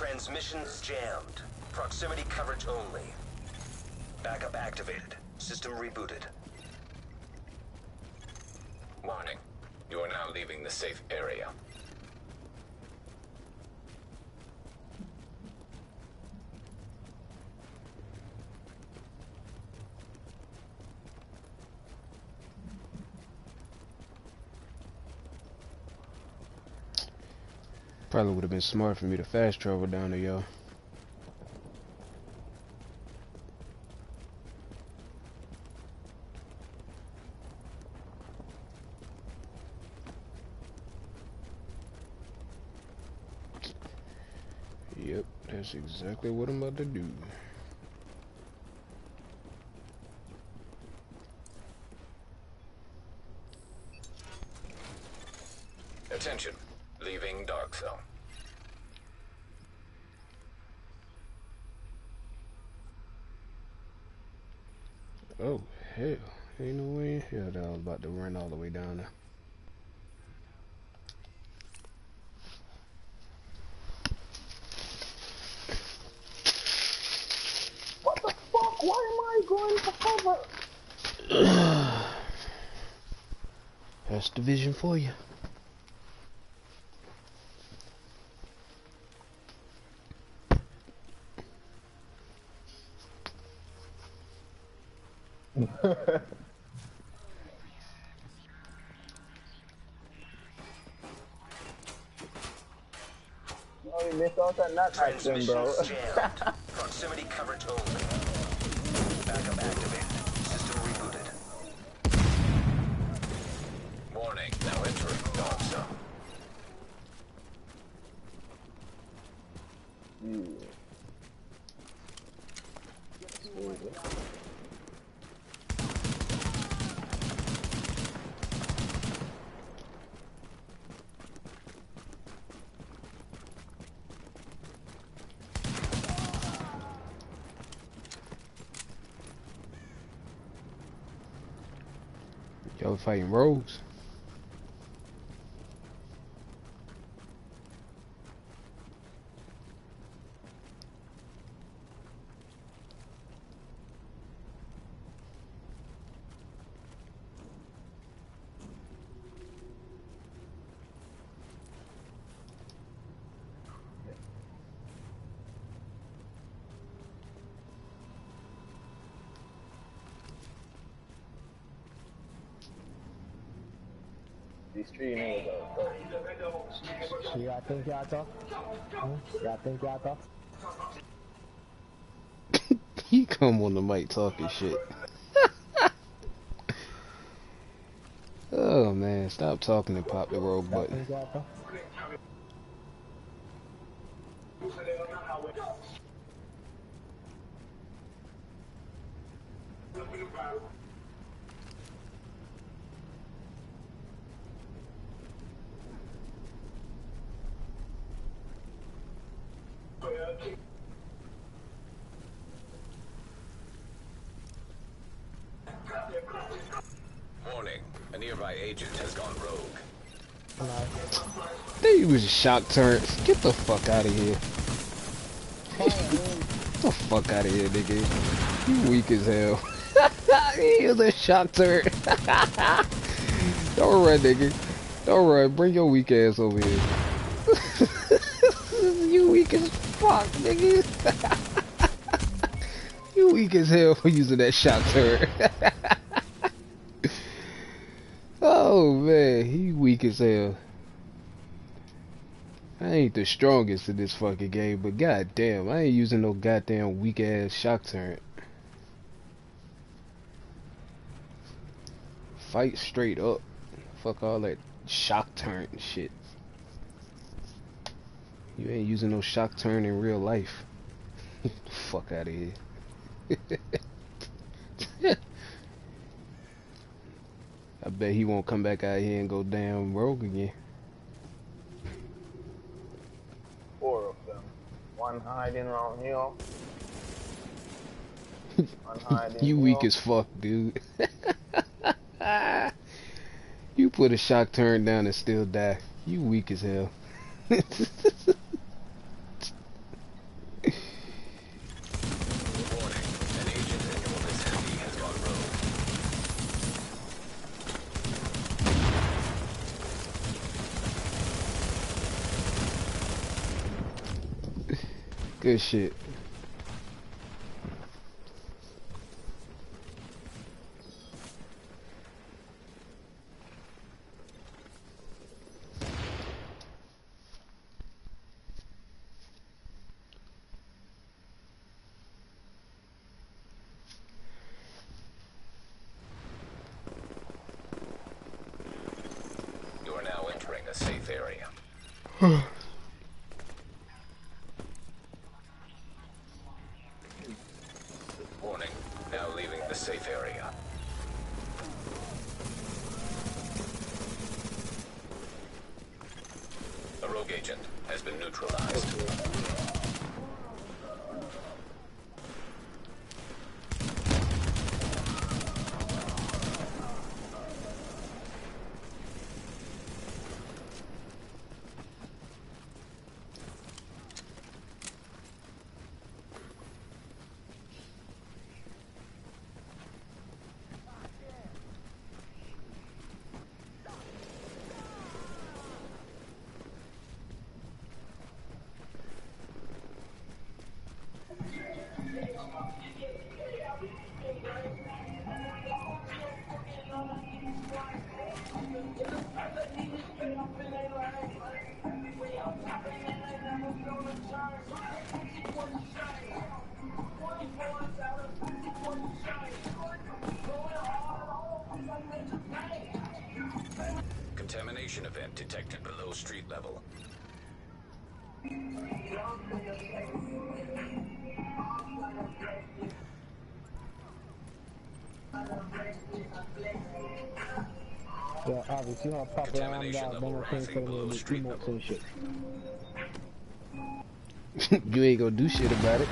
Transmissions jammed. Proximity coverage only. Backup activated. System rebooted. Warning. You are now leaving the safe area. Probably would have been smart for me to fast travel down there, y'all. Yep, that's exactly what I'm about to do. Attention. Leaving dark zone. Oh, hell. Ain't no way in hell that I was about to run all the way down there. What the fuck? Why am I going for cover? That's the vision for you. Oh, you missed out on that action, bro. Transmissions jammed. Proximity coverage only. Backup activated. System rebooted. Warning. Now entering dark zone. Y'all fighting rogues? These three niggas are You gotta think y'all talk? You gotta think y'all talk? He come on the mic talking shit. Oh man, stop talking and pop the rogue Y'all button. think y'all talk? Warning. A nearby agent has gone rogue. They was shock turret. Get the fuck out of here. Get the fuck out of here, nigga. You weak as hell. He was a shock turret. Don't run, nigga. Don't run. Bring your weak ass over here. You weak as fuck, nigga. You weak as hell for using that shock turret. Oh man, he weak as hell. I ain't the strongest in this fucking game, but goddamn, I ain't using no goddamn weak ass shock turret. Fight straight up. Fuck all that shock turret and shit. You ain't using no shock turret in real life. Fuck out of here. I bet he won't come back out here and go damn rogue again. 4 of them. One hiding around here. One hiding You here. weak as fuck, dude. You put a shock turn down and still die. You weak as hell. Good shit. You are now entering a safe area. Warning, now leaving the safe area. A rogue agent has been neutralized. Contamination event detected below street level. Yeah, obviously, you wanna pop your arms Contamination out, level then things rising for below the street emotes level. and shit. You ain't gonna do shit about it.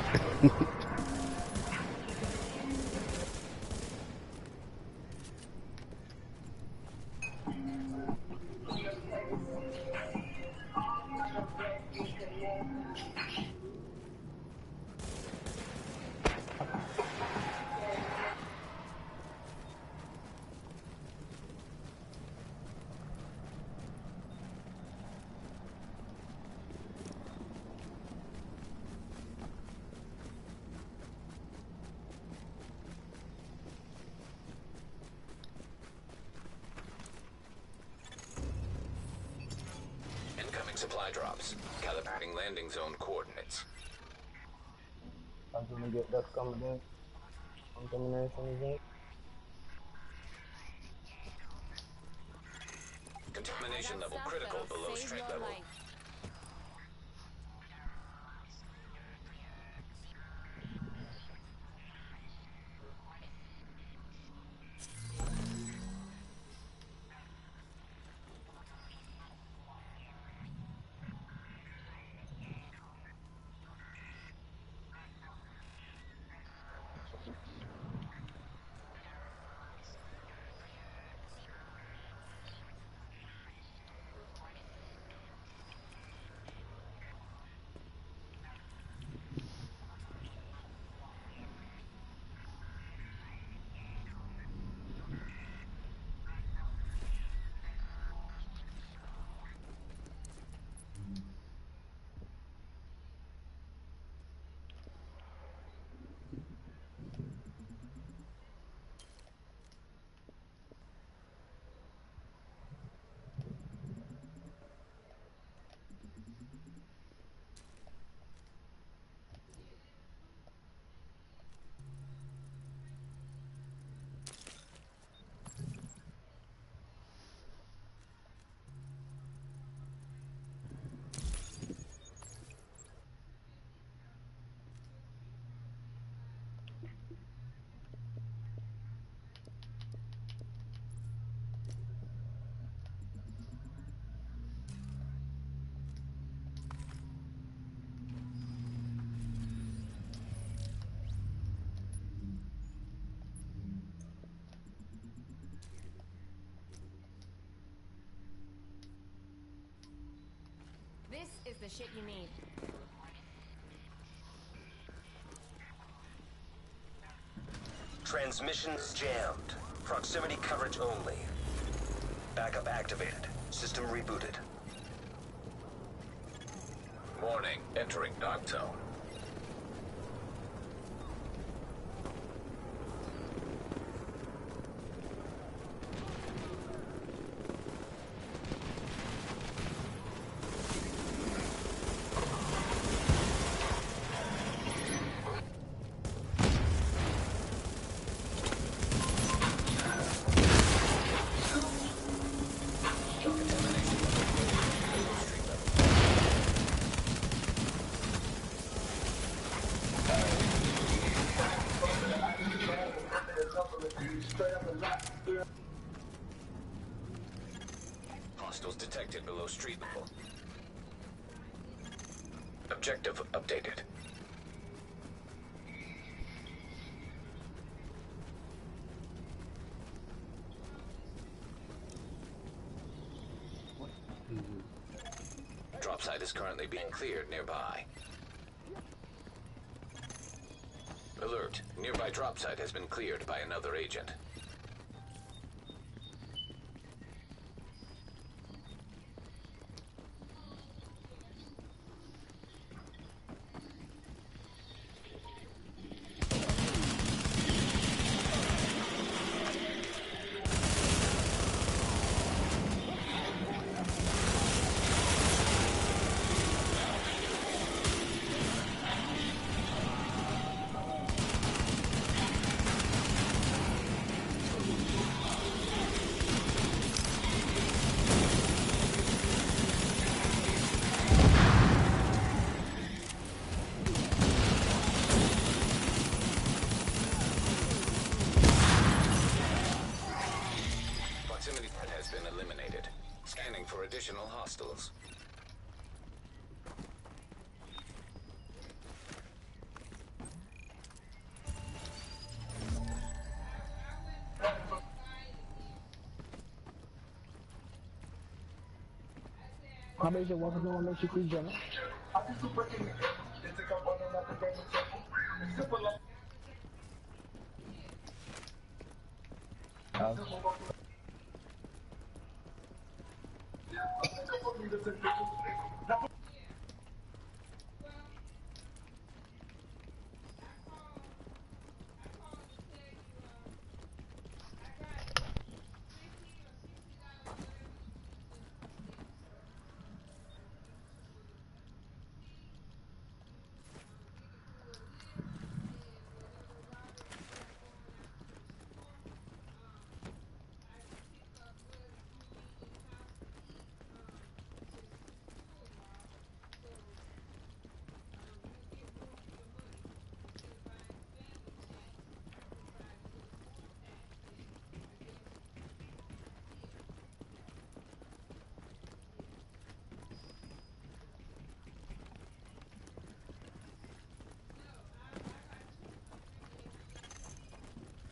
Incoming supply drops. Calibrating landing zone coordinates. I'm gonna get that contamination event. Contamination Got level stuff critical that'll below save street your level. life. This is the shit you need. Transmissions jammed. Proximity coverage only. Backup activated. System rebooted. Warning, entering dark zone. Hostiles detected below street level. Objective updated. Drop site is currently being cleared nearby. Alert. Nearby drop site has been cleared by another agent. Proximity threat has been eliminated. Scanning for additional hostiles. How many is it? What was the one that you could jump?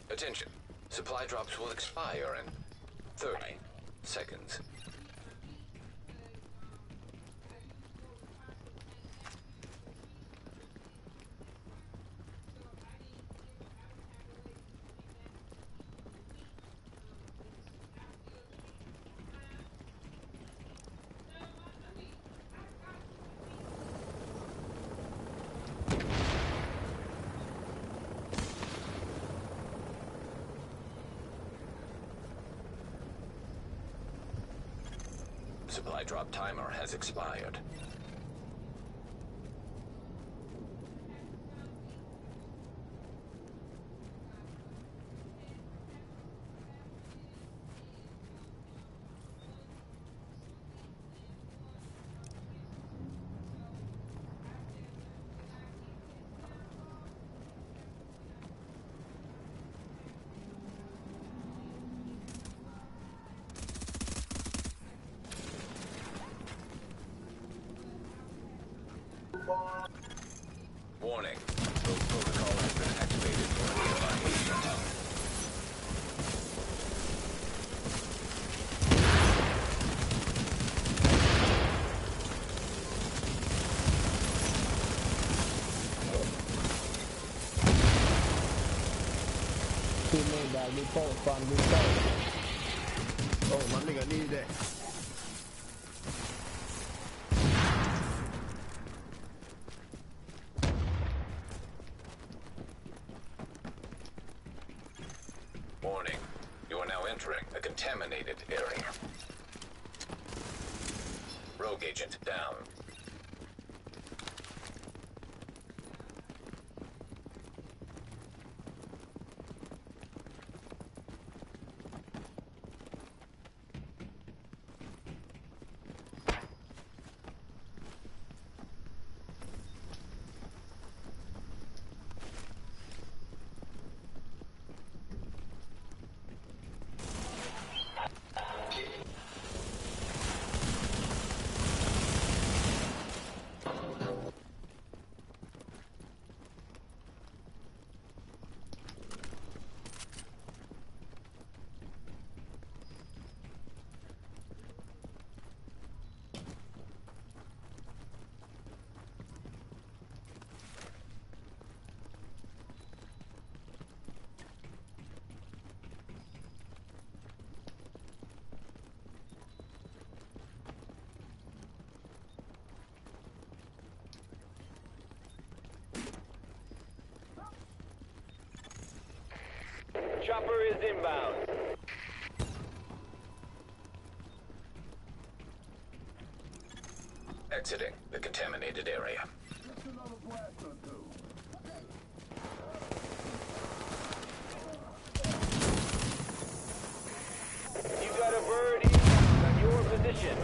Attention. Supply drops will expire in 30 seconds. Supply drop timer has expired. Warning. Rogue protocol has been activated for a nearby agent. Teammate got new post from new post. Oh, my nigga need that. Warning. You are now entering a contaminated area. Rogue agent down. chopper is inbound. Exiting the contaminated area. You got a bird east on your position.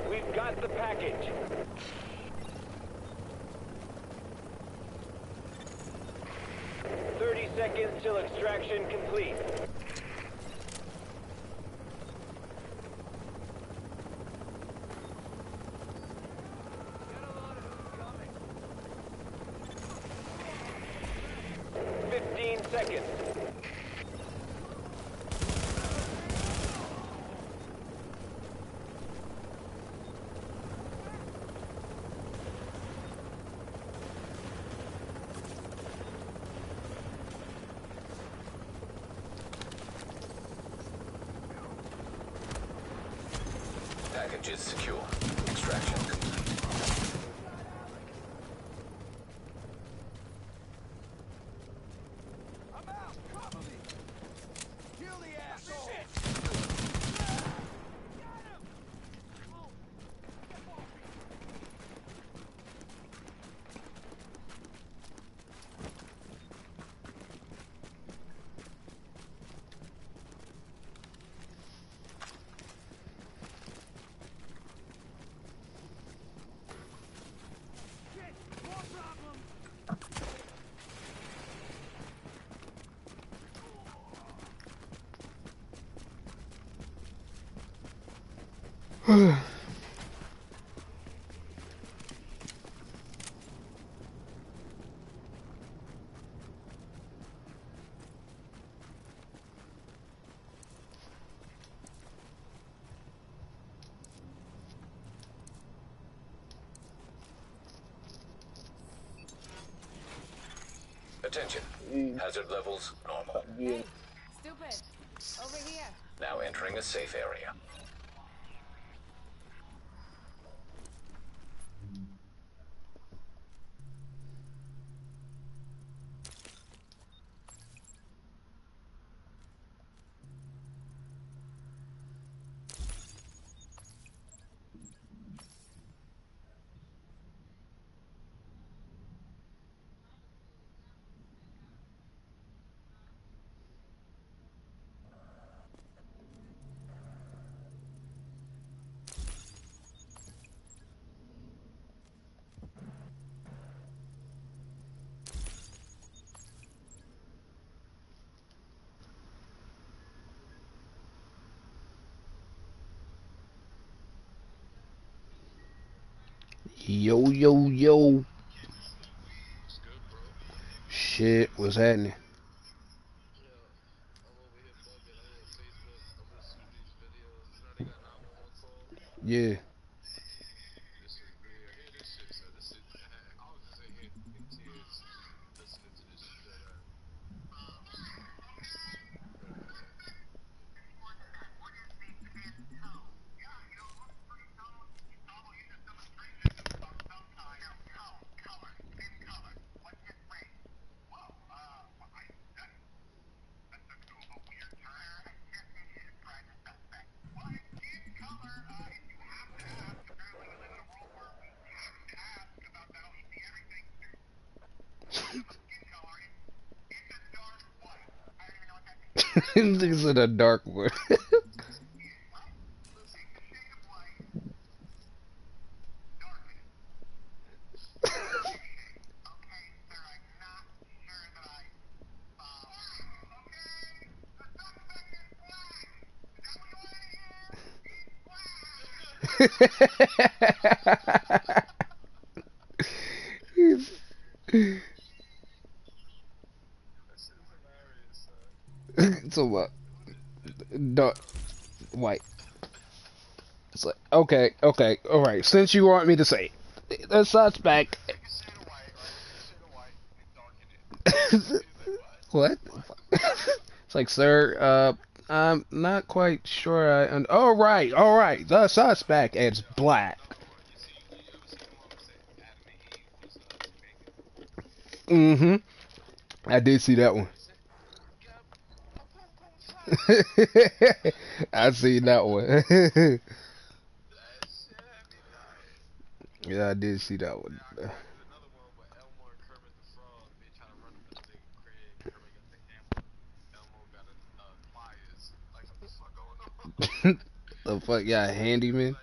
We've got the package. Seconds till extraction complete. Seconds. Package is secure. Extraction complete. I'm out! Cover me! Kill the asshole! Attention. Hazard levels normal. Hey, stupid. Over here. Now entering a safe area. Yo, yo, yo. Shit, what's happening? Yeah. This is a dark one. So what? Dark, white. It's like okay, okay, all right. Since you want me to say, it, the suspect. What? It's like, sir, I'm not quite sure. All right, all right. The suspect is black. Mm-hmm. I did see that one. I seen that one. Yeah, I did see that one. The fuck, yeah, handyman.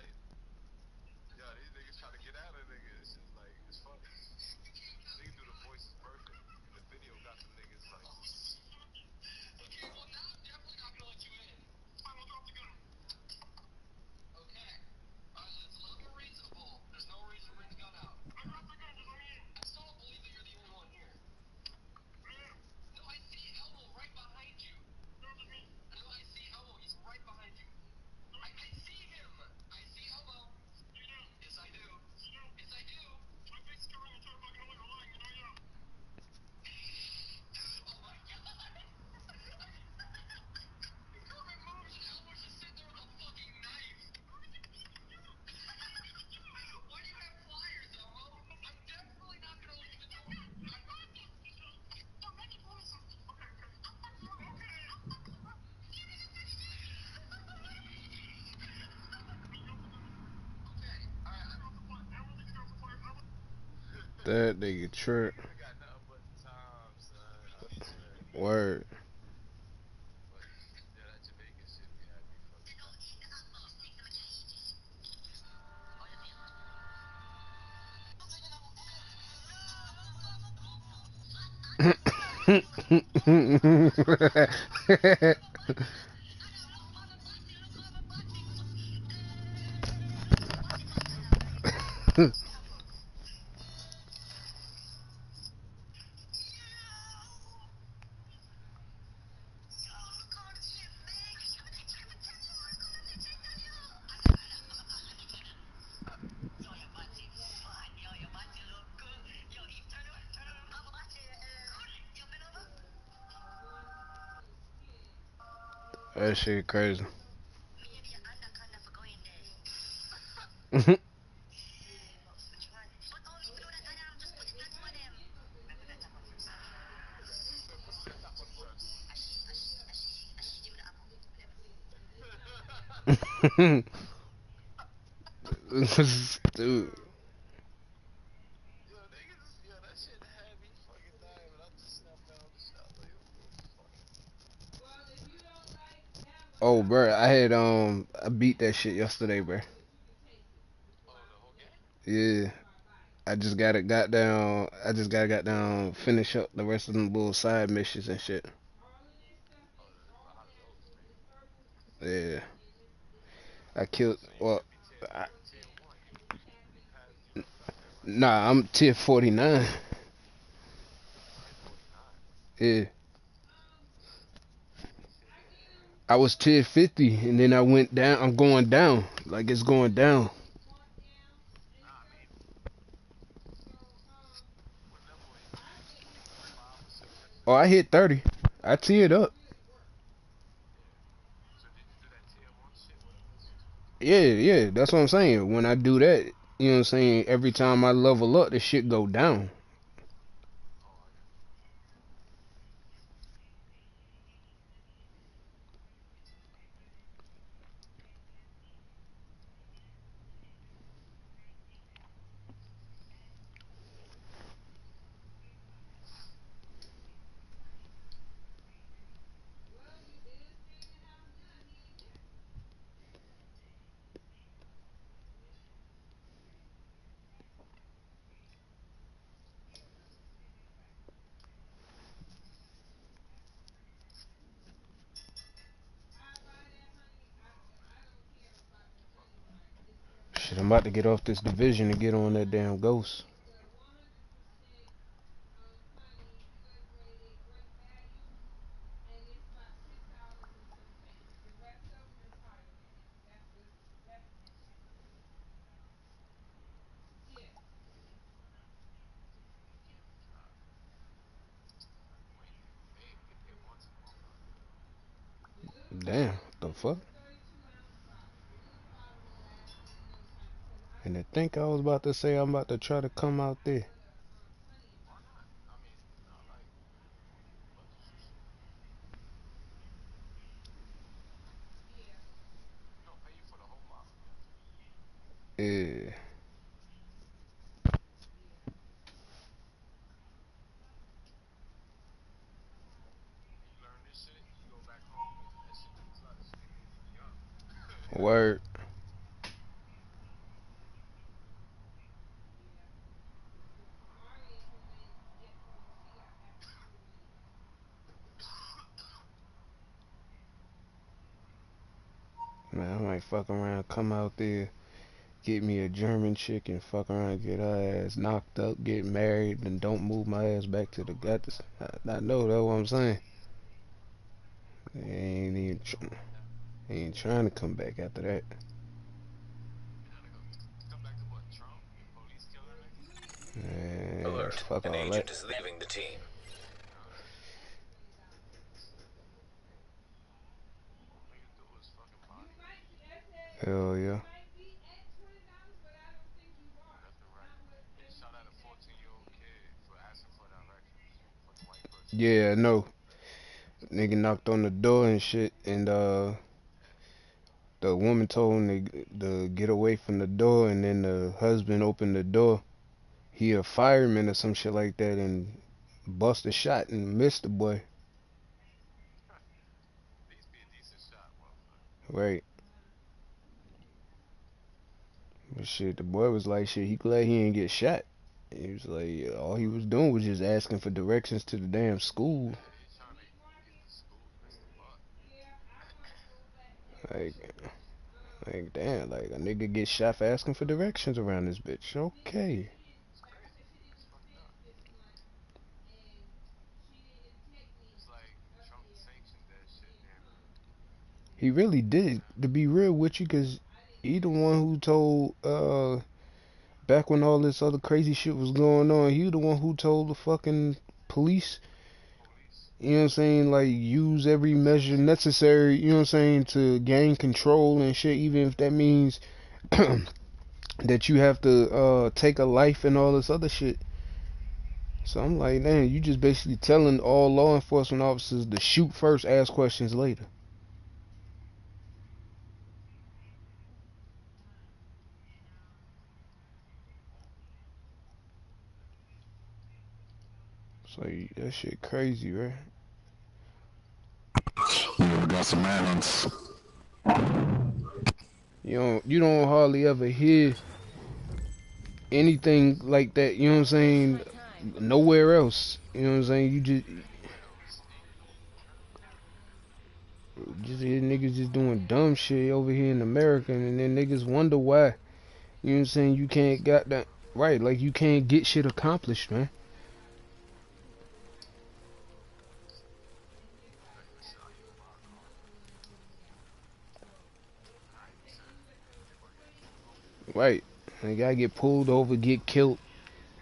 That nigga trip. Word. That shit crazy. Dude. Oh, bro, I beat that shit yesterday, bro. Yeah, I just got down, finish up the rest of them little side missions and shit. Yeah, I killed. Well, I, nah, I'm tier 49. Yeah, I was tier 50, and then I went down. I'm going down, like it's going down. Oh, I hit 30. I tiered up. Yeah, yeah, that's what I'm saying. When I do that, you know what I'm saying. Every time I level up, the shit go down. I'm about to get off this division and get on that damn ghost. Damn, the fuck? And I think I was about to say I'm about to try to come out there. Yeah. Word. Man, I might fuck around, come out there, get me a German chick and fuck around, get her ass knocked up, get married, and don't move my ass back to the gutters. I know, that's what I'm saying. Ain't trying to come back after that. Man, Alert. fuck An all that. agent is leaving the team. Hell yeah. Yeah, no. Nigga knocked on the door and shit, and the woman told him to get away from the door, and then the husband opened the door. He a fireman or some shit like that, and bust a shot and missed the boy. Right. But shit, the boy was like, shit, he glad he didn't get shot. He was like, yeah, all he was doing was just asking for directions to the damn school. Like, like damn, like a nigga get shot for asking for directions around this bitch. Okay. He really did, to be real with you, cause he the one who told, back when all this other crazy shit was going on, he the one who told the fucking police, you know what I'm saying, like, use every measure necessary, you know what I'm saying, to gain control and shit, even if that means that you have to take a life and all this other shit. So I'm like, man, you just basically telling all law enforcement officers to shoot first, ask questions later. So that shit crazy, right? Yeah, we got some manhunts. You don't hardly ever hear anything like that, you know what I'm saying, nowhere else. You know what I'm saying? You just hear niggas just doing dumb shit over here in America, and then niggas wonder why, you know what I'm saying, you can't got that right, like you can't get shit accomplished, man. Right. Like I get pulled over, get killed,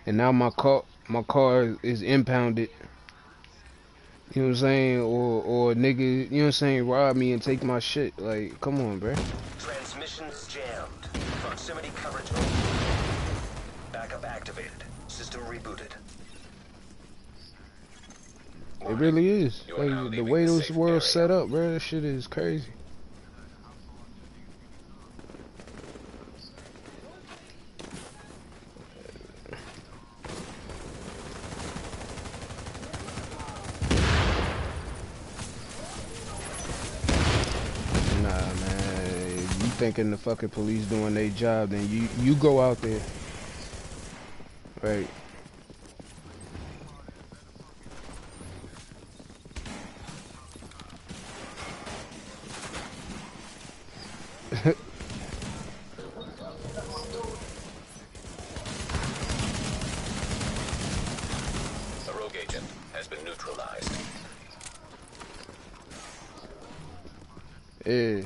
and now my car is impounded. You know what I'm saying? Or nigga, you know what I'm saying, rob me and take my shit. Like, come on, bruh. Transmissions jammed. Proximity coverage over. Backup activated. System rebooted. It really is. You are now Like the leaving way the this safe world's area. set up, bruh, that shit is crazy. Nah, man. You thinking the fucking police doing their job, then you go out there. Right. Yeah.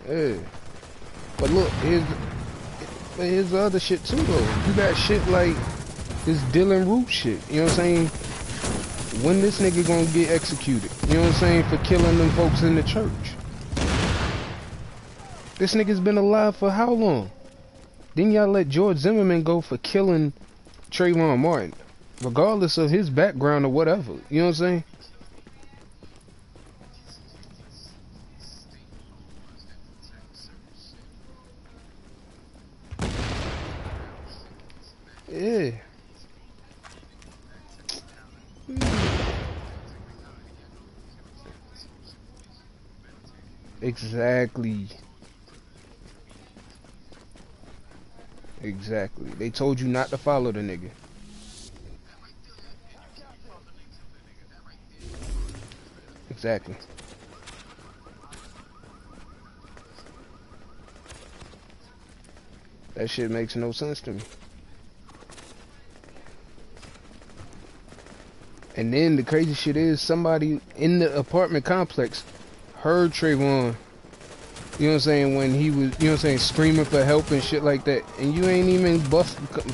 Yeah. But look, here's the other shit too though. You got shit like this Dylan Root shit. You know what I'm saying? When this nigga gonna get executed? You know what I'm saying? For killing them folks in the church. This nigga's been alive for how long? Then y'all let George Zimmerman go for killing Trayvon Martin, regardless of his background or whatever. You know what I'm saying? Yeah. Exactly. Exactly. They told you not to follow the nigga. Exactly. That shit makes no sense to me. And then the crazy shit is somebody in the apartment complex heard Trayvon, you know what I'm saying, when he was, you know what I'm saying, screaming for help and shit like that. And you ain't even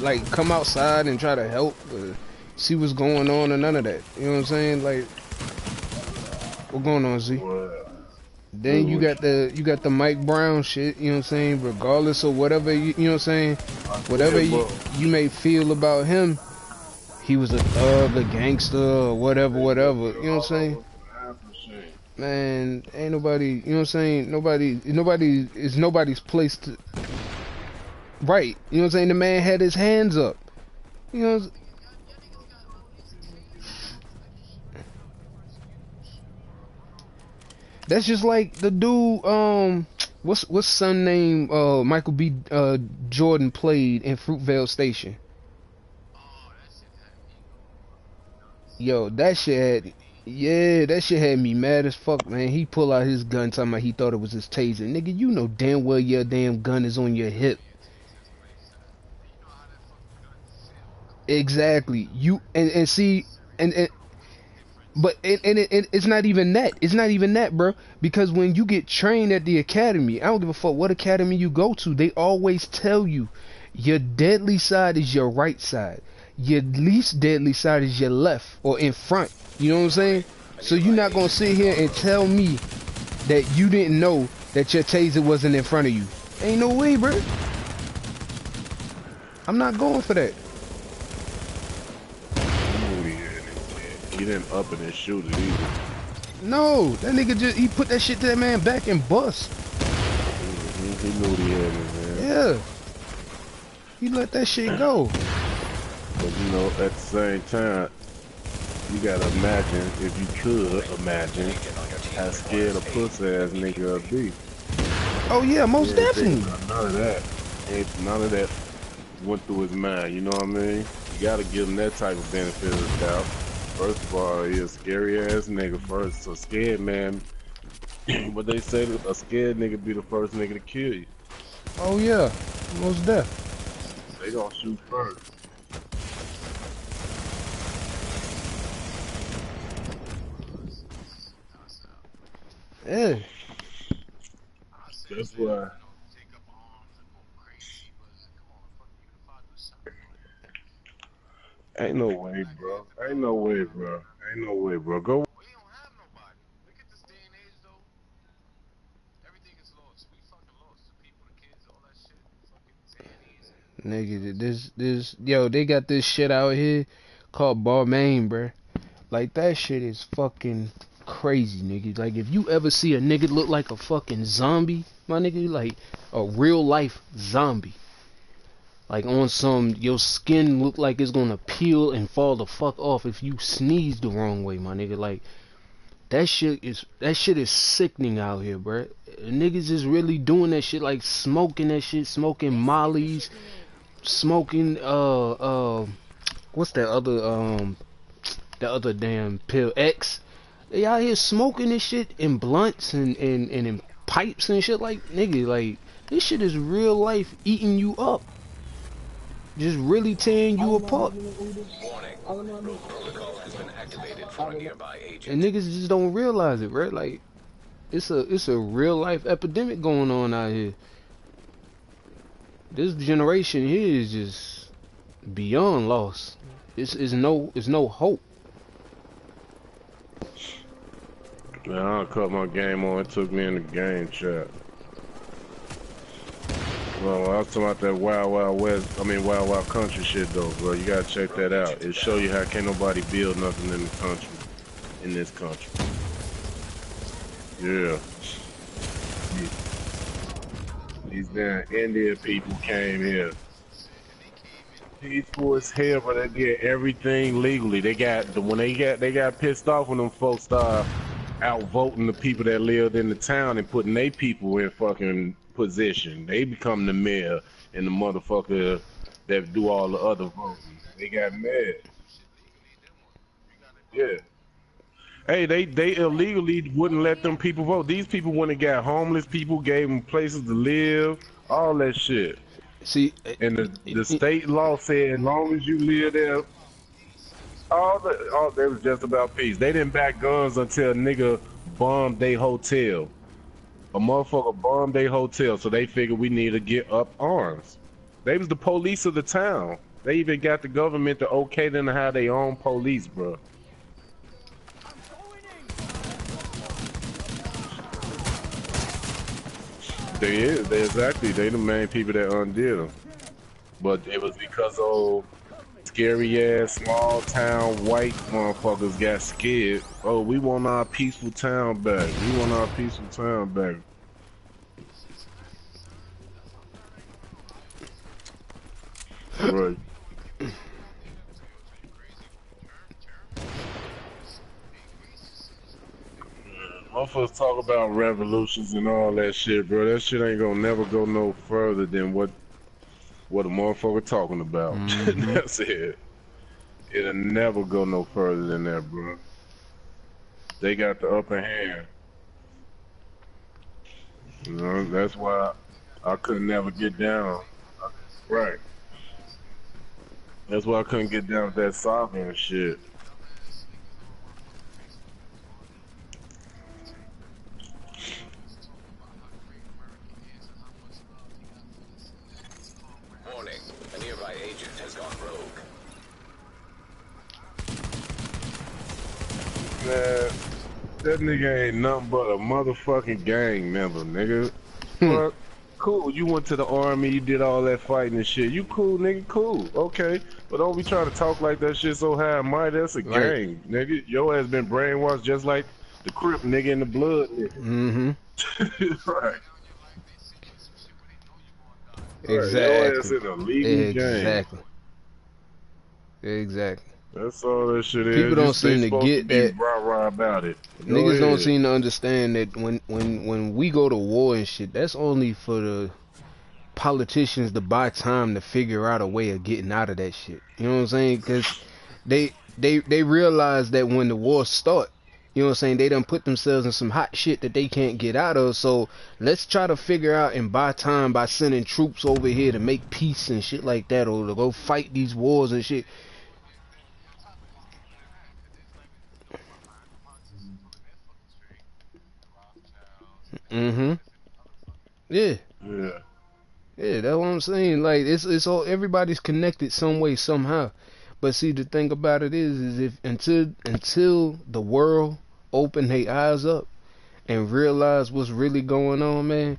like come outside and try to help or see what's going on or none of that. You know what I'm saying? Like, what's going on, Z? Then you got the Mike Brown shit, you know what I'm saying, regardless of whatever you know what I'm saying, whatever you may feel about him, he was a thug, a gangster, or whatever, you know what I'm saying? Man, ain't nobody, you know what I'm saying, it's nobody's place to, right, you know what I'm saying, the man had his hands up, you know. That's just like the dude, what's son name, Michael B. Jordan played in Fruitvale Station. Yo, that shit had me mad as fuck, man. He pull out his gun talking about he thought it was his taser. Nigga, you know damn well your damn gun is on your hip. Exactly. You and see and but it's not even that. It's not even that, bro. Because when you get trained at the academy, I don't give a fuck what academy you go to, they always tell you your deadly side is your right side. Your least deadly side is your left or in front. You know what I'm saying? So you're not gonna sit here and tell me that you didn't know that your taser wasn't in front of you. Ain't no way, bro. I'm not going for that. He didn't up it and shoot it either. No, that nigga he put that shit to that man back and bust. He knew what he had in his hand. Yeah. He let that shit go. But you know, at the same time, you gotta imagine, if you could imagine, how scared a pussy ass nigga would be. Oh yeah, most definitely. None of that went through his mind, you know what I mean? You gotta give him that type of benefit of the doubt. First of all, he a scary ass nigga first. So scared man, what they say, a scared nigga be the first nigga to kill you. Oh yeah, most definitely. They gonna shoot first. Yeah. That's why. Ain't no way, bro. Ain't no way, bro. Ain't no way, bro. Go. We don't have nobody. Look at this day and age, though. Everything is lost. We fucking lost. The people, the kids, all that shit. Fucking Xannies. Nigga, yo, they got this shit out here called Balmain, bruh. Like, that shit is fucking crazy, nigga. Like, if you ever see a nigga look like a fucking zombie, my nigga, like a real life zombie. Like on some, your skin look like it's gonna peel and fall the fuck off if you sneeze the wrong way, my nigga. Like, that shit is sickening out here, bruh. Niggas is really doing that shit, like smoking that shit, smoking mollies, smoking what's that other damn pill, X. They out here smoking this shit in blunts and in pipes and shit. Like, nigga, like, this shit is real life eating you up, just really tearing you apart. Warning. Road protocol has been activated for a nearby agent. And niggas just don't realize it, right? Like it's a real life epidemic going on out here. This generation here is just beyond lost. It's no hope. Man, I cut my game on. It took me in the game chat. Well, I was talking about that Wild Wild West, Wild Wild Country shit though, bro. You gotta check that out. It show you how can't nobody build nothing in the country, in this country. Yeah. These damn Indian people came here. Peaceful as hell, but they did everything legally. They got pissed off when them folks started outvoting the people that lived in the town and putting their people in fucking position. They become the mayor and the motherfucker that do all the other voting. They got mad. Yeah. Hey, they illegally wouldn't let them people vote. These people went and got homeless people, gave them places to live, all that shit. See, and the state law said as long as you live there, all that was just about peace. They didn't back guns until a nigga bombed their hotel. A motherfucker bombed their hotel, so they figured we need to get up arms. They was the police of the town. They even got the government to okay them to have their own police, bro. They the main people that undid them. But it was because of scary ass small town white motherfuckers got scared. Oh, we want our peaceful town back. We want our peaceful town back. Right. Motherfuckers talk about revolutions and all that shit, bro. That shit ain't gonna never go no further than what a motherfucker talking about. That's it. It'll never go no further than that, bro. They got the upper hand. You know, that's why I couldn't never get down. Right. That's why I couldn't get down with that sovereign shit. Warning, a nearby agent has gone rogue. Man, that nigga ain't nothing but a motherfucking gang member, nigga. Fuck. Cool, you went to the army, you did all that fighting and shit. You cool, nigga, cool. Okay. But don't be trying to talk like that shit so high and mighty. That's a gang, nigga. Your ass been brainwashed just like the Crip nigga in the blood, nigga. Right. Exactly. Your ass in a legal gang. Exactly. That's all that shit is. People don't seem to get that. Rah-rah about it. Niggas don't seem to understand that when we go to war and shit, that's only for the politicians to buy time to figure out a way of getting out of that shit. You know what I'm saying? Because they realize that when the war start, you know what I'm saying, they done put themselves in some hot shit that they can't get out of. So let's try to figure out and buy time by sending troops over here to make peace and shit like that, or to go fight these wars and shit. Yeah. Yeah, that's what I'm saying. Like it's all, everybody's connected some way somehow. But see, the thing about it is if until the world open their eyes up and realize what's really going on, man,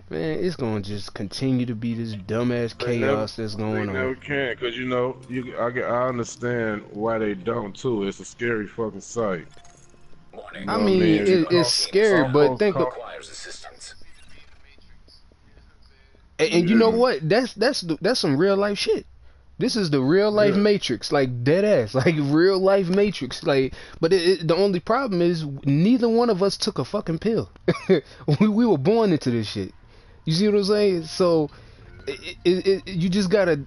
it's gonna just continue to be this dumbass chaos that's going on. They never can, cause you know, I understand why they don't too. It's a scary fucking sight. Warning. I mean, it's scary, but think of. Requires assistance. And you know what? That's some real life shit. This is the real life Matrix, like dead ass, like real life Matrix. Like, but the only problem is neither one of us took a fucking pill. we were born into this shit. You see what I'm saying? So you just gotta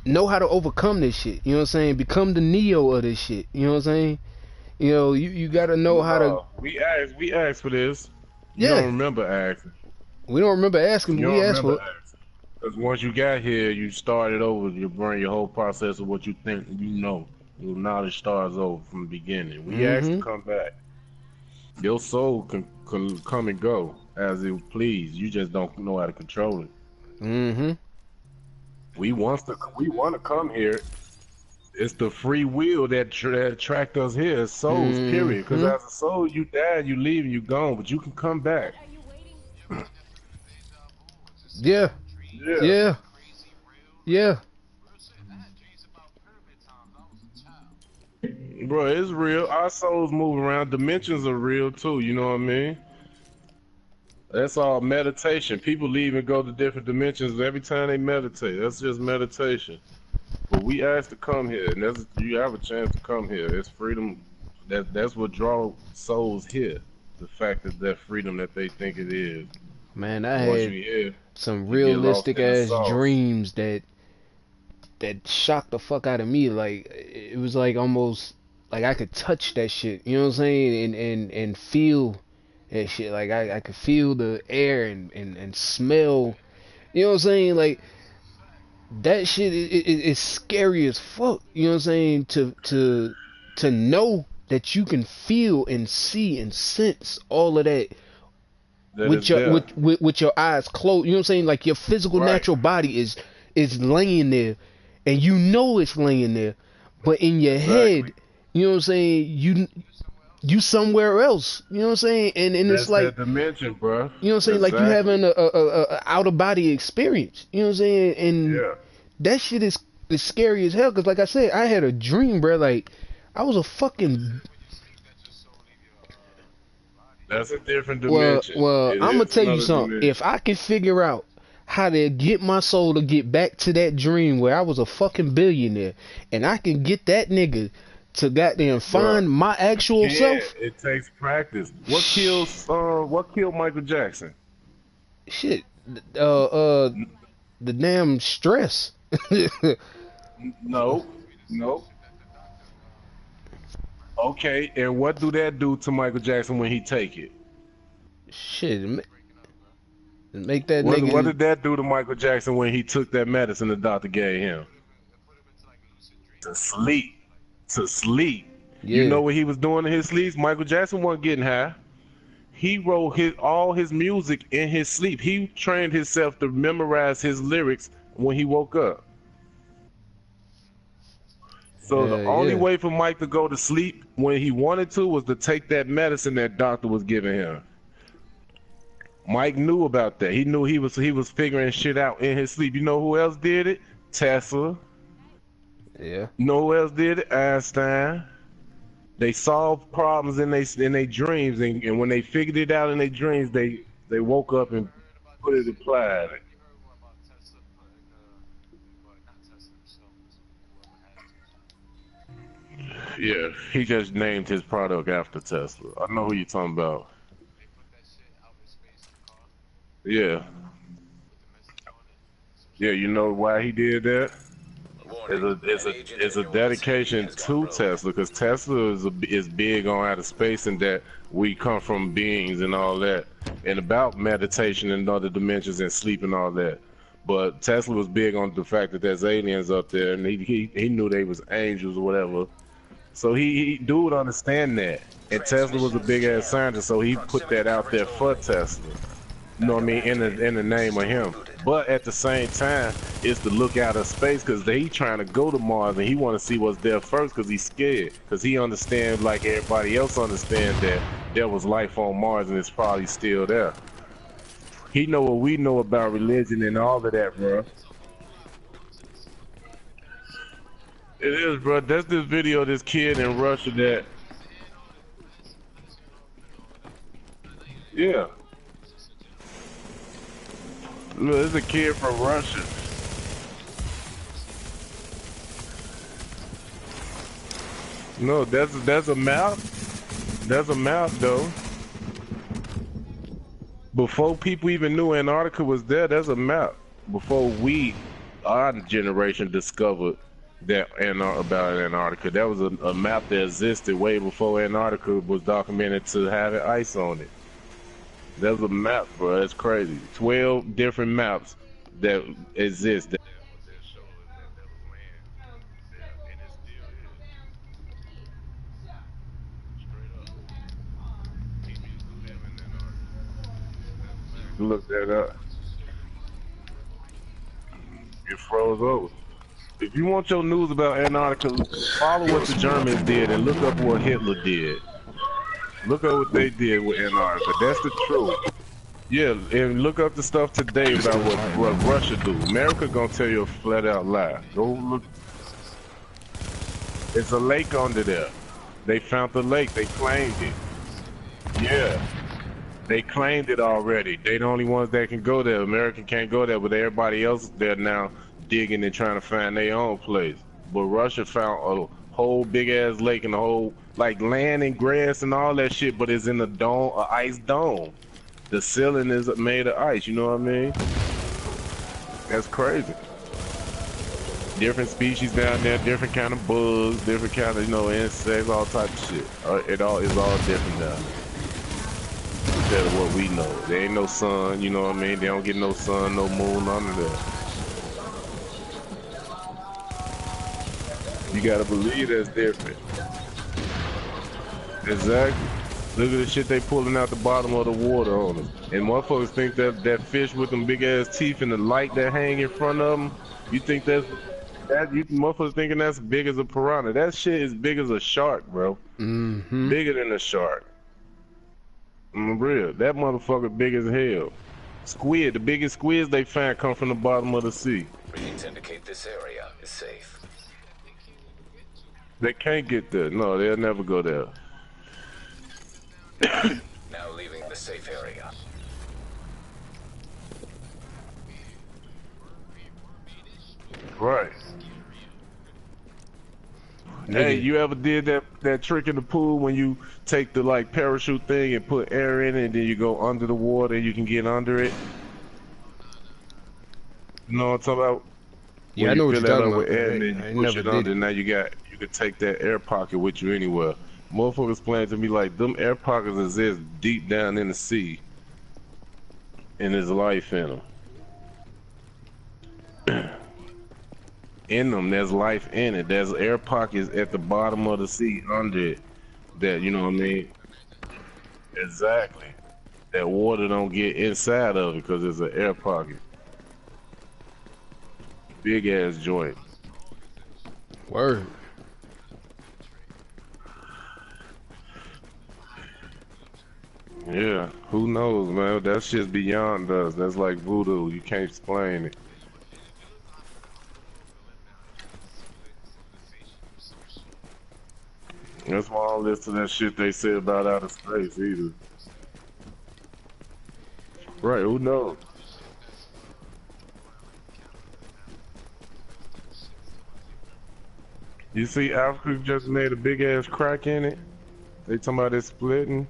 know how to overcome this shit. You know what I'm saying? Become the Neo of this shit. You know what I'm saying? You know, you gotta know how to. We asked for this. You don't remember asking. We don't remember asking, but we asked for it. Because once you got here, you started over. You bring your whole process of what you think you know. Your knowledge starts over from the beginning. We asked to Mm-hmm. come back. Your soul can come and go as it please. You just don't know how to control it. Mm-hmm. We want to come here. It's the free will that attract us here. It's souls, period. Because Mm-hmm. as a soul, you die, you leave, and you gone, but you can come back. What are you waiting? You ever had that feeling of deja vu? It's just like Yeah. dreams Yeah, that Yeah. are crazy real. Like, Yeah. real shit. I had dreams about pyramid times. I was a child. bro, it's real. Our souls move around. Dimensions are real too. You know what I mean? That's all meditation. People leave and go to different dimensions every time they meditate. That's just meditation. But we asked to come here, and you have a chance to come here. It's freedom. That's what draw souls here. The fact that freedom that they think it is. Man, I Once had you here, some you get lost realistic in the ass sauce. dreams that shocked the fuck out of me. Like it was like almost like I could touch that shit. You know what I'm saying? And feel that shit. Like I could feel the air and smell. You know what I'm saying? Like that shit is scary as fuck. You know what I'm saying? To know that you can feel and see and sense all of that That with is your there. with your eyes closed. You know what I'm saying? Like your physical Right. natural body is laying there, and you know it's laying there, but in your Exactly. head, you know what I'm saying? You somewhere else. You know what I'm saying? And it's That's like, that dimension, bro. you know what I'm saying? Like you Exactly. having a out of body experience. You know what I'm saying? And Yeah. that shit is scary as hell. Cause like I said, I had a dream, bro. Like I was a fucking. When you sleep, that your soul leave your body. That's a different Well, dimension. well, It I'm gonna is tell you another something. If dimension. I can figure out how to get my soul to get back to that dream where I was a fucking billionaire, and I can get that nigga to goddamn Bro, find my you actual can't. self, It takes practice. What killed Michael Jackson? shit, uh, uh, the damn stress. No. No. Okay, and what do that do to Michael Jackson when he take it? Shit, make that What nigga did that do to Michael Jackson when he took that medicine the doctor gave him? Put him into like a lucid dream To state. sleep. To sleep. You yeah, know what he was doing in his sleep? Michael Jackson wasn't getting high. He wrote all his music in his sleep. He trained himself to memorize his lyrics when he woke up. So the only yeah, way for Mike to go to sleep when he wanted to was to take that medicine that doctor was giving him. Mike knew about that. He knew he was figuring shit out in his sleep. You know who else did it? Tesla. yeah. You know who else did it? Einstein. They solved problems in their dreams, and when they figured it out in their dreams, they woke up and Heard about put it Tesla? applied. You heard what about Tesla putting well, not Tesla himself, whoever had Tesla. Yeah, he just named his product after Tesla. I know who you're talking about. They put that shit out in space in the car, Yeah, put the message on it. Some yeah. shit. You know why he did that? It's Warning, a it's an a agent it's in a your vicinity dedication has gone to rogue. Tesla because Tesla is big on outer space and that we come from beings and all that, and about meditation and other dimensions and sleep and all that. But Tesla was big on the fact that there's aliens up there, and he knew they was angels or whatever. So he dude understand that. And Tesla was a Transmissions big ass jammed. scientist, so he put Proximity that out coverage there for only. Tesla. You know what I Backup mean? activated. In the name of System him. rebooted. But at the same time, it's to look out of space because he trying to go to Mars and he want to see what's there first because he's scared. Because he understands, like everybody else understands, that there was life on Mars and it's probably still there. He know what we know about religion and all of that, bro. It's a whole lot more to the scientific stuff. It is, bro. That's this video of this kid in Russia that, He's in all the military all that. I know you didn't know yeah. that. It's just a joke. Look, there's a kid from Russia. No, that's a map. That's a map, though. Before people even knew Antarctica was there, there's a map. Before our generation, discovered about Antarctica, there was a map that existed way before Antarctica was documented to having ice on it. There's a map, bro. It's crazy. 12 different maps that exist that showed that there was land there, and it still is. look that up. It froze over. If you want your news about Antarctica, follow what the Germans did and look up what Hitler did. Look up what they did with Antarctica. That's the truth. Yeah, and look up the stuff today about what Russia do. America gonna tell you a flat out lie. Go look. It's a lake under there. They found the lake. They claimed it. Yeah. They claimed it already. They the only ones that can go there. America can't go there, but everybody else there now digging and trying to find their own place. But Russia found a whole big ass lake and a whole like land and grass and all that shit, but it's in a dome, a ice dome. The ceiling is made of ice. You know what I mean? That's crazy. Different species down there, different kind of bugs, different kind of insects, all type of shit. It all is all different down there. Instead of what we know. There ain't no sun, you know what I mean? They don't get no sun, no moon, none of that. You gotta believe that's different. Exactly. Look at the shit they pulling out the bottom of the water on them. And motherfuckers think that fish with them big ass teeth and the light that hang in front of them, you think you motherfuckers thinking that's big as a piranha. That shit is big as a shark, bro. Mm-hmm. Bigger than a shark. I'm real. That motherfucker big as hell. Squid, the biggest squids they find come from the bottom of the sea. Readings indicate this area is safe. They can't get there. No, they'll never go there. Now leaving the safe area. Right. Hey, you ever did that trick in the pool when you take the like parachute thing and put air in it and then you go under the water and you can get under it? You know what I'm talking about? Yeah, when I know you what fill you're that talking up with about. air and then I you push never it did under. it. Now you can take that air pocket with you anywhere. Motherfuckers playing to me like them air pockets exist deep down in the sea, and there's life in them. In them, there's life in it. There's air pockets at the bottom of the sea under it. That you know what I mean? Exactly. That water don't get inside of it because it's an air pocket. Big ass joint. Word. Yeah, who knows, man? That shit's beyond us. That's like voodoo. You can't explain it. That's why I don't listen to that shit they say about outer space either. Right, who knows? You see Africa just made a big ass crack in it? They talking about it splitting?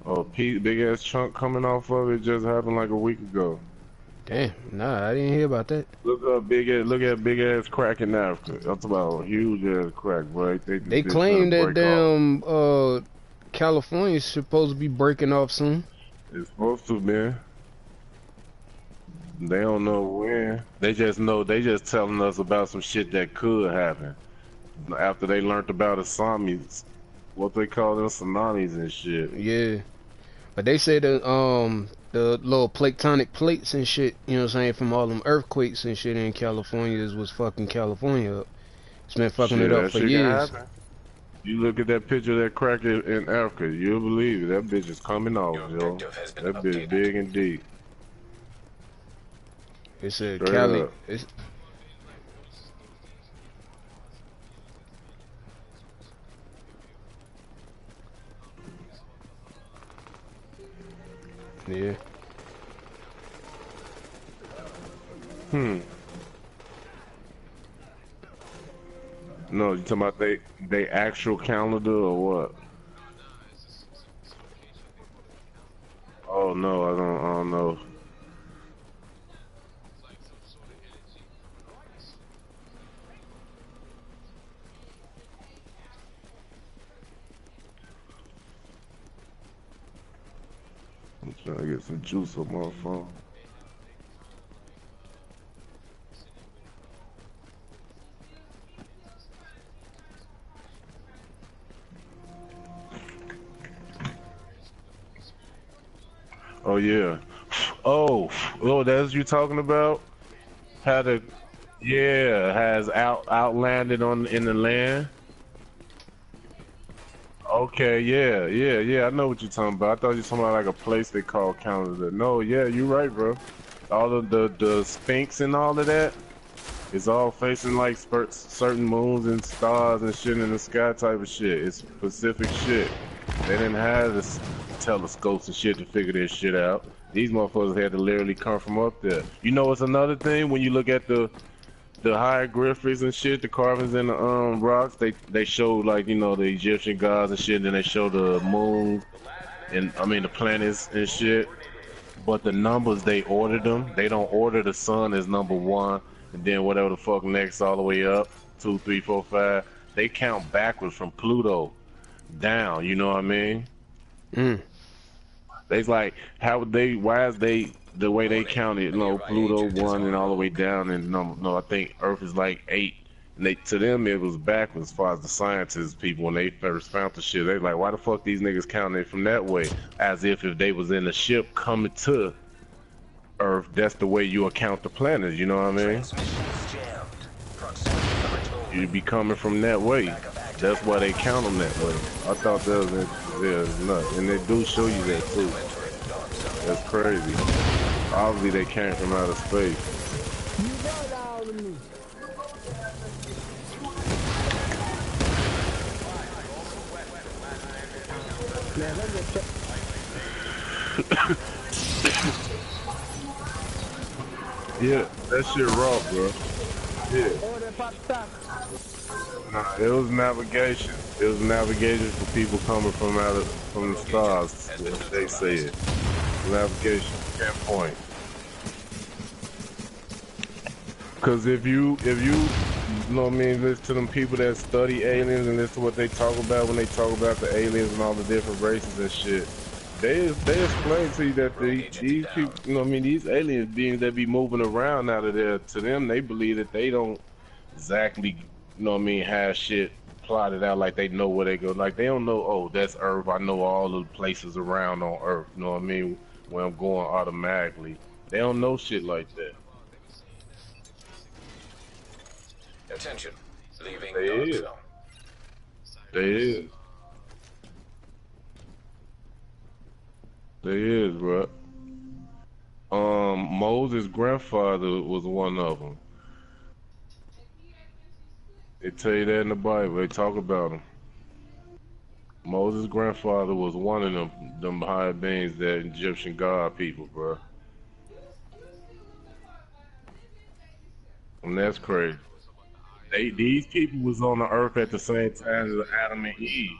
Oh, big ass chunk coming off of it just happened like a week ago. Damn, nah, I didn't hear about that. Look at big ass crack in Africa. That's about a huge ass crack, boy. They claim that damn California's supposed to be breaking off soon. It's supposed to, man. They don't know when. They just telling us about some shit that could happen. After they learned about the tsunamis, what they call them tsunamis and shit. Yeah. But they say the little tectonic plates and shit, you know what I'm saying, from all them earthquakes and shit in California was fucking California up. It's been fucking it up for years. You look at that picture of that crack in Africa, you'll believe it. That bitch is coming off, yo. That bitch big and deep. It's a Straight Cali. up. It's, yeah. No, you talking about they actual calendar or what? Oh no, I don't know. I'm trying to get some juice on my phone. Oh yeah, Oh, oh, that's what you talking about? How the yeah has outlanded on in the land? Okay, yeah, yeah, yeah. I know what you're talking about. I thought you were talking about like a place they call Canada. No, yeah, you're right, bro. All of the Sphinx and all of that is all facing like certain moons and stars and shit in the sky type of shit. It's specific shit. They didn't have the telescopes and shit to figure this shit out. These motherfuckers had to literally come from up there. You know, it's another thing when you look at the hieroglyphics and shit, the carvings in the rocks. They show like the Egyptian gods and shit. And then they show the moon and I mean the planets and shit. But the numbers they ordered them. They don't order the sun as number one, and then whatever the fuck next all the way up, 2, 3, 4, 5. They count backwards from Pluto down. You know what I mean? Mm. They's like, how would they? Why is they the way they count it? No, Pluto 1 and all the way down, and no, I think Earth is like 8. And they to them it was backwards as far as the scientists people when they first found the shit. They like, why the fuck these niggas counting it from that way? As if they was in a ship coming to Earth, that's the way you account the planets. You know what I mean? Transmissions jammed. Proximity coverage only. You be coming from that way. That's why they count them that way. I thought that was nuts, and they do show you that too. That's crazy. Obviously, they came from outer space. You go down with me. Man, let me check. Yeah, that shit raw, bro. Yeah. Oh, they popped up. Nah, it was navigation. It was navigation for people coming from from the stars. As they say it. Navigation, pinpoint. Cause if you know what I mean, listen to them people that study aliens and listen to what they talk about when they talk about the aliens and all the different races and shit. They explain to you that these people, you know what I mean, these aliens beings that be moving around out of there, to them they believe that they don't exactly, you know what I mean, have shit plotted out like they know where they go. Like they don't know, oh, that's Earth. I know all the places around on Earth, you know what I mean, where I'm going automatically. They don't know shit like that. Attention. Leaving They dark is. zone. They is. They is, bro. Moses' grandfather was one of them. They tell you that in the Bible. They talk about him. Moses' grandfather was one of them high beings, that Egyptian god people, bro. And that's crazy. These people was on the earth at the same time as Adam and Eve.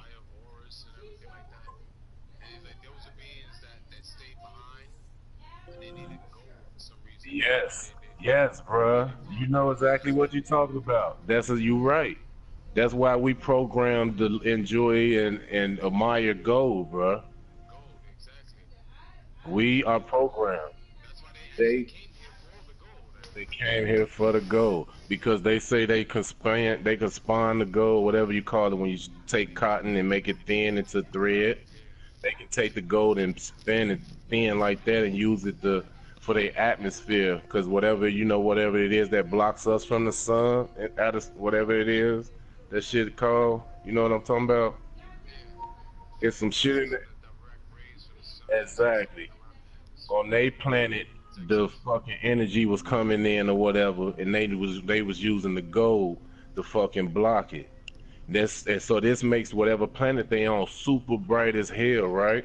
Yes, yes, bruh. You know exactly what you're talking about. You right. That's why we programmed to enjoy and admire gold, bruh. We are programmed. They they came here for the gold because they say they can spawn the gold, whatever you call it, when you take cotton and make it thin into thread. They can take the gold and spin it thin like that and use it for their atmosphere, because whatever it is that blocks us from the sun, whatever it is, that shit called, you know what I'm talking about? It's some shit in there. Exactly. On their planet, the fucking energy was coming in or whatever, and they was using the gold to fucking block it. And so this makes whatever planet they on super bright as hell, right?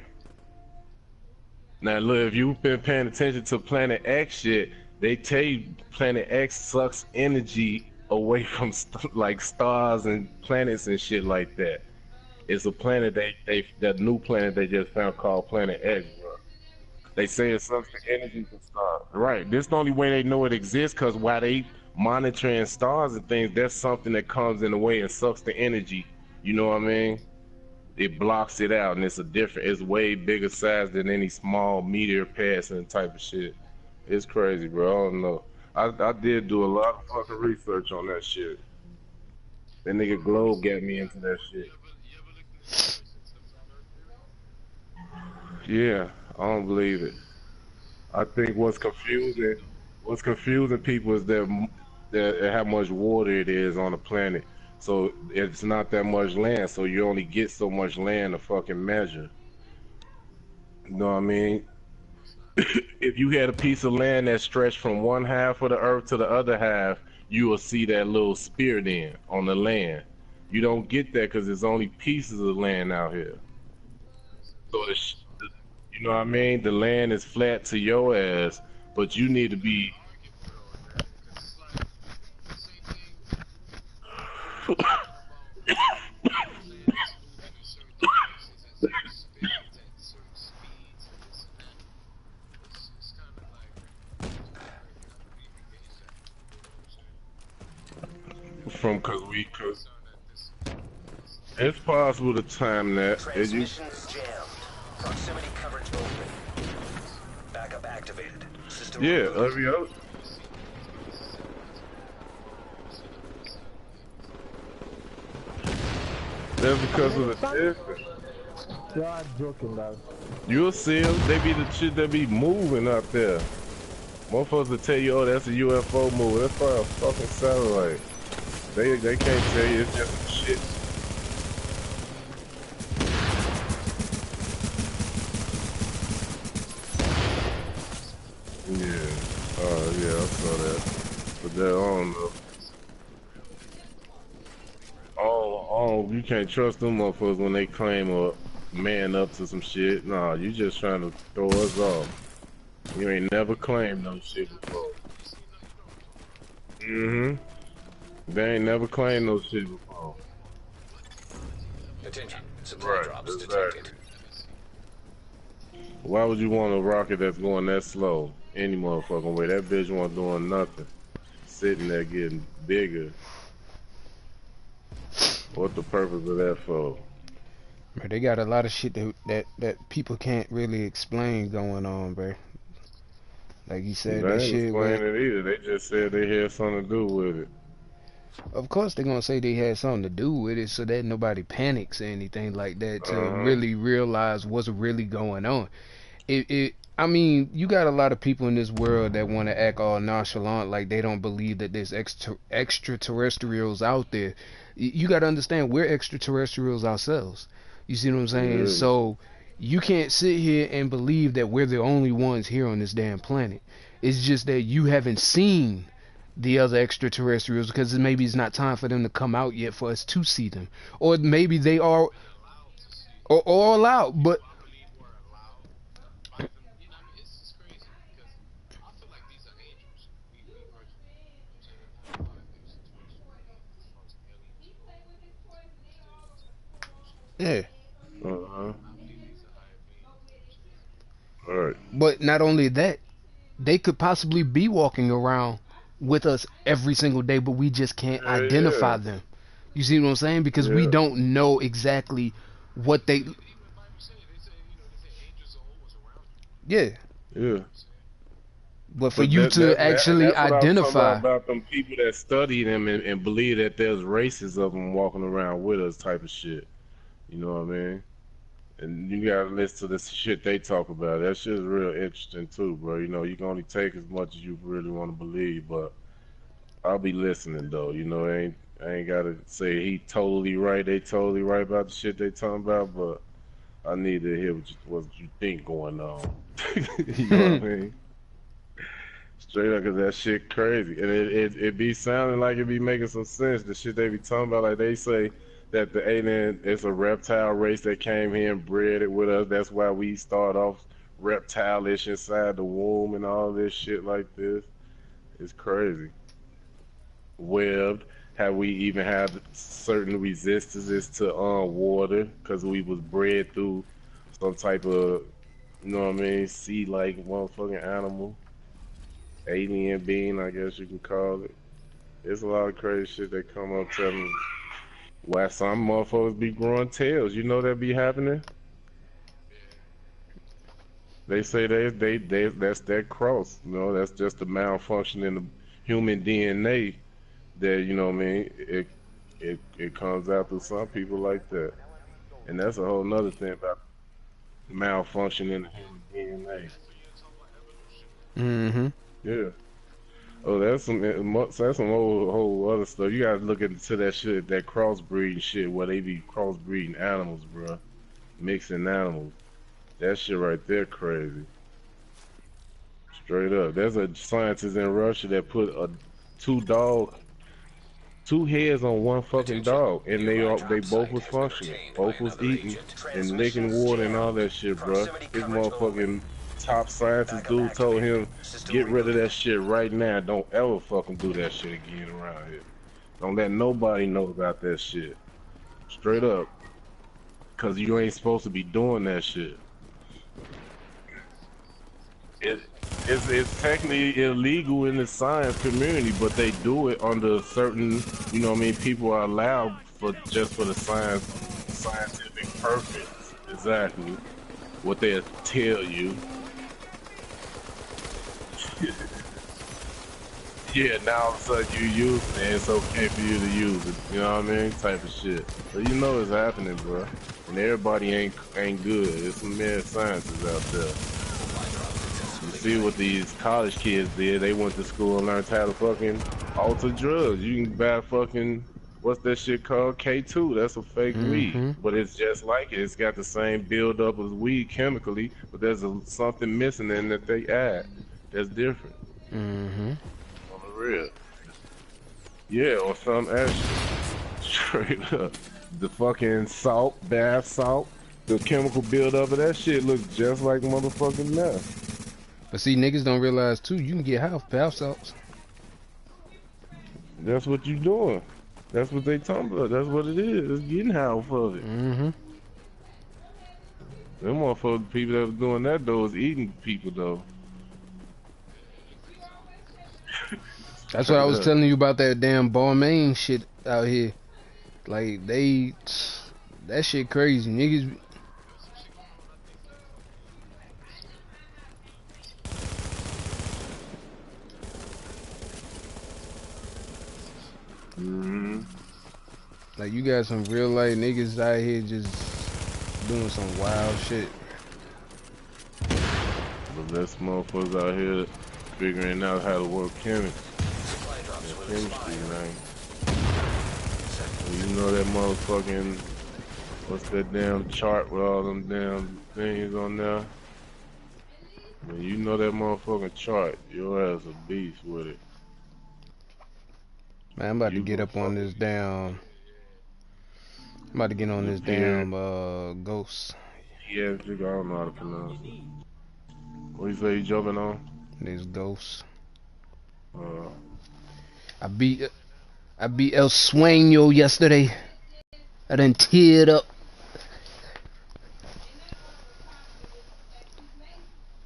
Now look, if you've been paying attention to Planet X shit, they tell you Planet X sucks energy away from like stars and planets and shit like that. It's a planet that new planet they just found called Planet X, bro. They say it sucks the energy from stars. Right. This the only way they know it exists, because while they monitoring stars and things, that's something that comes in the way and sucks the energy. You know what I mean? It blocks it out, and it's way bigger size than any small meteor passing type of shit. It's crazy, bro. I don't know. I did do a lot of fucking research on that shit. That nigga Globe got me into that shit. Yeah, I don't believe it. I think what's confusing people is that how much water it is on the planet. So it's not that much land, so you only get so much land to fucking measure. You know what I mean? If you had a piece of land that stretched from one half of the earth to the other half, you will see that little spear then on the land. You don't get that because there's only pieces of land out here. So you know what I mean? The land is flat to your ass, but you need to be. From cause it's possible to time that. Transmissions jammed. Proximity coverage open. Backup activated. System Yeah, rebooted. every other. That's because of the distance. You're joking, dog. You'll see them. They be the shit that be moving up there. Motherfuckers will tell you, oh, that's a UFO movie. That's probably a fucking satellite. They can't tell you. It's just some shit. Yeah. Yeah, I saw that. But that, I don't know. You can't trust them motherfuckers when they claim a man up to some shit. Nah, you just trying to throw us off. You ain't never claimed no shit before. Mm-hmm. They ain't never claimed no shit before. Attention. Supply Right, drops exactly. detected. Why would you want a rocket that's going that slow? Any motherfucking way. That bitch wasn't doing nothing. Sitting there getting bigger. What the purpose of that for? Bro, they got a lot of shit that people can't really explain going on, bro. Like you They said, that ain't shit explaining went. it either. They just said they had something to do with it. Of course, they're gonna say they had something to do with it, so that nobody panics or anything like that to Uh-huh. really realize what's really going on. I mean, you got a lot of people in this world that want to act all nonchalant, like they don't believe that there's extraterrestrials out there. You got to understand, we're extraterrestrials ourselves. You see what I'm saying? Yeah. So you can't sit here and believe that we're the only ones here on this damn planet. It's just that you haven't seen the other extraterrestrials because maybe it's not time for them to come out yet for us to see them, or maybe they are, or allowed, but. Yeah. Uh-huh. Alright. But not only that, they could possibly be walking around with us every single day, but we just can't Yeah, identify them. You see what I'm saying? Because we yeah. don't know exactly what they. Yeah. Yeah. But for But you to and actually that's what I was talking identify, about them people that study them and believe that there's races of them walking around with us type of shit. You know what I mean? And you gotta listen to this shit they talk about. That shit is real interesting too, bro. You know, you can only take as much as you really want to believe, but I'll be listening though. You know, I ain't gotta say he totally right. They totally right about the shit they talking about, but I need to hear what you think going on. You know what I mean? Straight up, cause that shit crazy, and it be sounding like it be making some sense. The shit they be talking about, like they say that the alien is a reptile race that came here and bred it with us. That's why we start off reptile-ish inside the womb and all this shit like this. It's crazy. Webbed, how we even have certain resistances to water, cause we was bred through some type of, you know what I mean, sea-like motherfucking animal. Alien being, I guess you can call it. There's a lot of crazy shit that come up telling why some motherfuckers be growing tails. You know that be happening? They say that's that cross. You know, that's just a malfunction in the human DNA that, you know what I mean, it comes out through some people like that. And that's a whole nother thing about malfunction in the human DNA. Mm-hmm. Yeah. Oh, that's some old whole other stuff. You gotta look into that shit, that crossbreeding shit, where they be crossbreeding animals, bruh. Mixing animals. That shit right there crazy. Straight up. There's a scientist in Russia that put two heads on one fucking Attention. dog, and Nearby they drop both site was has been functioning. obtained by Both was another eating agent. and licking Transmissions water and all jammed. that shit, bruh. Proximity His coverage only. motherfucking top scientist Backup dude told activated. him, System get rid of rebooted. that shit right now. Don't ever fucking do that shit again around here. Don't let nobody know about that shit. Straight up. Cause you ain't supposed to be doing that shit. It, it's technically illegal in the science community, but they do it under certain, you know what I mean, people are allowed for just for the scientific purpose. Exactly. What they tell you. Yeah, now all of a sudden you use it and it's okay for you to use it. You know what I mean? Type of shit. So you know it's happening, bro. And everybody ain't good. There's some mad scientists out there. You see what these college kids did? They went to school and learned how to fucking alter drugs. You can buy fucking, what's that shit called? K2. That's a fake weed. Mm-hmm. But it's just like it. It's got the same buildup as weed chemically, but there's something missing in that they add. That's different. Mm-hmm. On the real. Yeah, or some extra. Straight up. The fucking salt, bath salt, the chemical buildup of that shit looks just like motherfucking meth. But see, niggas don't realize too, you can get high off bath salts. That's what you doing. That's what they talking about. That's what it is. It's getting high off of it. Mm-hmm. Them motherfuckers, people that was doing that though, was eating people though. That's what I was telling you about that damn Balmain shit out here. Like, that shit crazy. Niggas. Mm-hmm. Like, you got some real life niggas out here just doing some wild shit. But that's motherfuckers out here figuring out how to work chemistry. Chemistry, man. You know that motherfucking, what's that damn chart with all them damn things on there? When you know that motherfucking chart, your ass a beast with it. Man, I'm about to You get go up on this damn. I'm about to get on this damn ghost. Yeah, I don't know how to pronounce it. What you say you jumping on? This ghost. Uh, I beat El Sueño yesterday. I done teared up.